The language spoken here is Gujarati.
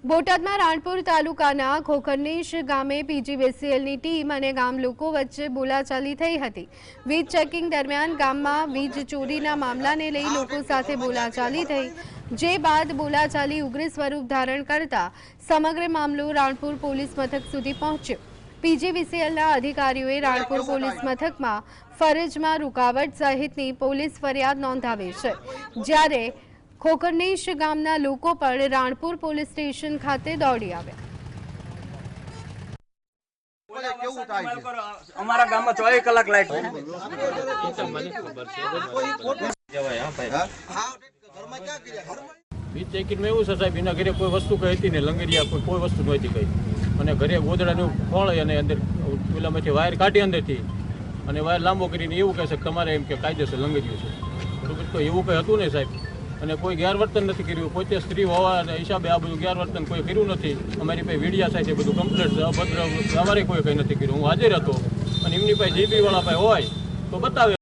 બોટાદમાં રાણપુર તાલુકાના ખોખરનેશ ગામે પીજીવીસીએલની ટીમ અને ગામ લોકો વચ્ચે બોલાચાલી થઈ હતી। વીજ ચેકિંગ દરમિયાન ગામમાં વીજ ચોરીના મામલાને લઈ લોકો સાથે બોલાચાલી થઈ, જે બાદ બોલાચાલી ઉગ્ર સ્વરૂપ ધારણ કરતા સમગ્ર મામલો રાણપુર પોલીસ મથક સુધી પહોંચ્યો। પીજીવીસીએલના અધિકારીઓએ રાણપુર પોલીસ મથકમાં ફરજમાં રૂકાવટ સહિતની પોલીસ ફરિયાદ નોંધાવી છે, જ્યારે ખોખરનેશ ગામના લોકો પણ રાણપુર પોલીસ સ્ટેશન ખાતે દોડી આવ્યા। અમારા ગામમાં 24 કલાક લાઈટ વીજ ચેકિંગમાં એવું છે સાહેબ, એના ઘરે કોઈ વસ્તુ કઈ હતી ને, લંગરિયા કોઈ વસ્તુ નહોતી કઈ, અને ઘરે ગોદડાનું ખોળ અને અંદર પેલામાંથી વાયર કાઢી અંદરથી અને વાયર લાંબો કરીને એવું કહે છે કે તમારે એમ કે કાયદેસર લંગરિયું છે, બરોબર? તો એવું કંઈ હતું નહીં સાહેબ, અને કોઈ ગેરવર્તન નથી કર્યું। પોતે સ્ત્રી હોવાના હિસાબે આ બધું ગેરવર્તન કોઈ કર્યું નથી। અમારી પાસે વીડિયા સાથે બધું કમ્પ્લેટ છે, અભદ્ર અમારે કોઈ કંઈ નથી કર્યું। હું હાજર હતો અને એમની પાસે જીબી વાળા પાસે હોય તો બતાવે।